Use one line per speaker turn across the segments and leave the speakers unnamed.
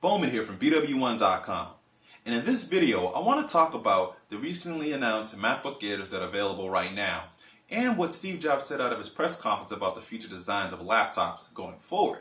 BWOne here from BWOne.com. And in this video, I want to talk about the recently announced MacBook Airs that are available right now, and what Steve Jobs said out of his press conference about the future designs of laptops going forward.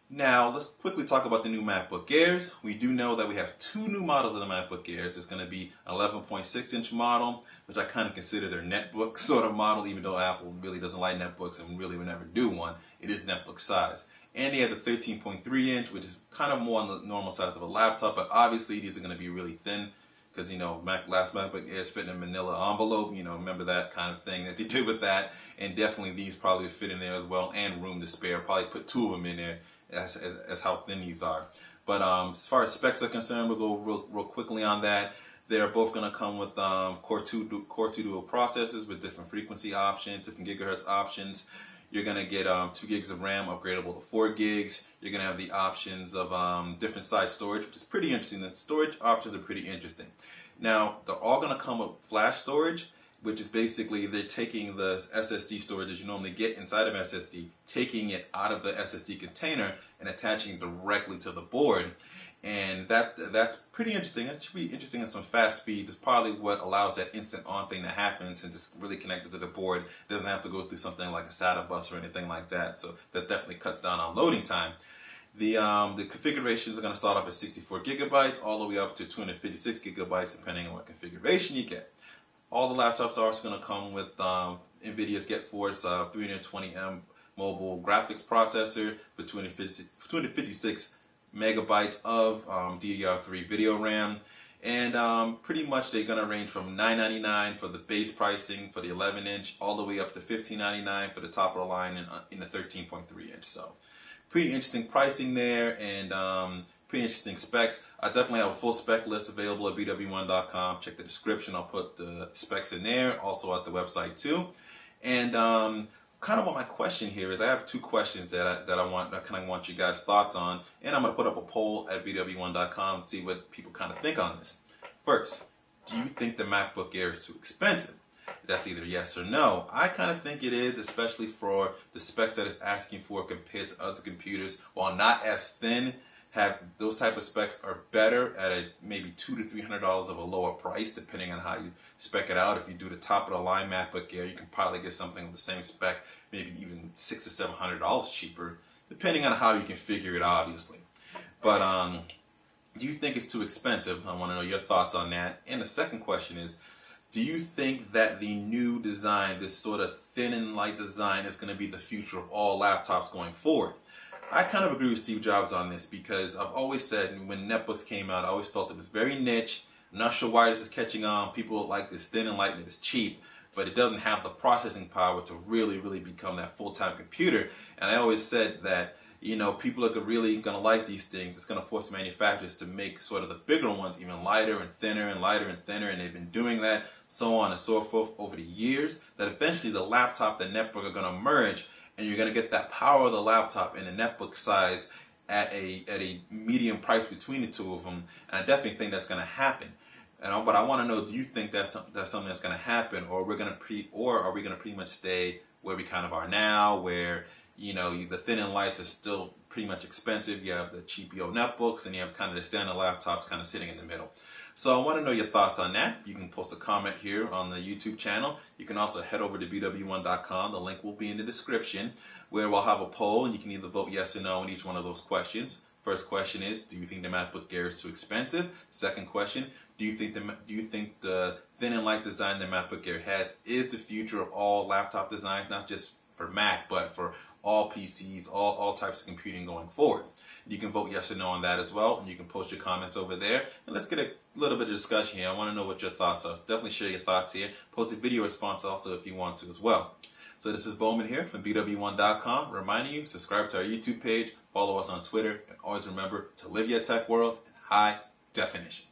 Now, let's quickly talk about the new MacBook Airs. We do know that we have two new models of the MacBook Airs. There's going to be an 11.6-inch model, which I kind of consider their netbook sort of model, even though Apple really doesn't like netbooks and really would never do one. It is netbook size. And they have the 13.3-inch, which is kind of more on the normal size of a laptop, but obviously these are going to be really thin because, last MacBook Airs fit in a manila envelope, remember that kind of thing that they did with that. And definitely these probably fit in there as well, and room to spare. Probably put two of them in there. As how thin these are. But as far as specs are concerned, we'll go real quickly on that. They're both going to come with Core 2 dual processors with different frequency options, different gigahertz options. You're going to get 2 gigs of RAM upgradable to 4 gigs. You're going to have the options of different size storage, which is pretty interesting. The storage options are pretty interesting. Now, they're all going to come with flash storage, which is basically they're taking the SSD storage that you normally get inside of SSD, taking it out of the SSD container and attaching it directly to the board. And that's pretty interesting. That should be interesting at some fast speeds. It's probably what allows that instant on thing to happen, since it's really connected to the board. It doesn't have to go through something like a SATA bus or anything like that. So that definitely cuts down on loading time. The configurations are going to start off at 64 gigabytes all the way up to 256 gigabytes depending on what configuration you get. All the laptops are also going to come with Nvidia's GeForce 320M mobile graphics processor with 256 megabytes of DDR3 video RAM. And pretty much they're going to range from $999 for the base pricing for the 11-inch all the way up to $1599 for the top of the line in the 13.3-inch. So pretty interesting pricing there, and pretty interesting specs. I definitely have a full spec list available at BWOne.com. Check the description. I'll put the specs in there, also at the website too. And kind of what my question here is, I have two questions that I kind of want you guys' thoughts on, and I'm going to put up a poll at BWOne.com and see what people kind of think on this. First, do you think the MacBook Air is too expensive? That's either yes or no. I kind of think it is, especially for the specs that it's asking for compared to other computers. While not as thin, have those type of specs are better at a maybe $200 to $300 of a lower price, depending on how you spec it out. If you do the top of the line MacBook Air, you can probably get something with the same spec, maybe even $600 to $700 cheaper, depending on how you configure it, obviously. But do you think it's too expensive? I want to know your thoughts on that. And the second question is, do you think that the new design, this sort of thin and light design, is going to be the future of all laptops going forward? I kind of agree with Steve Jobs on this, because I've always said when netbooks came out, I always felt it was very niche. I'm not sure why this is catching on. People like this thin and light and it's cheap, but it doesn't have the processing power to really become that full-time computer. And I always said that, people are really going to like these things. It's going to force manufacturers to make sort of the bigger ones even lighter and thinner and lighter and thinner, and they've been doing that, so on and so forth over the years, that eventually the laptop and netbook are going to merge, and you're going to get that power of the laptop in a netbook size at a medium price between the two of them. And I definitely think that's going to happen. But I want to know, do you think that's something that's going to happen, or are we going to pretty much stay where we kind of are now, where the thin and lights are still pretty much expensive. You have the cheapio netbooks, and you have kind of the standard laptops kind of sitting in the middle. So I want to know your thoughts on that. You can post a comment here on the YouTube channel. You can also head over to BWOne.com. The link will be in the description, where we'll have a poll, and you can either vote yes or no on each one of those questions. First question is, do you think the MacBook Air is too expensive? Second question, do you think the thin and light design the MacBook Air has is the future of all laptop designs, not just for Mac, but for all PCs, all types of computing going forward? You can vote yes or no on that as well, and you can post your comments over there. And let's get a little bit of discussion here. I want to know what your thoughts are. Definitely share your thoughts here. Post a video response also if you want to as well. So this is BWOne here from BWOne.com, reminding you, subscribe to our YouTube page, follow us on Twitter, and always remember to live your tech world in high definition.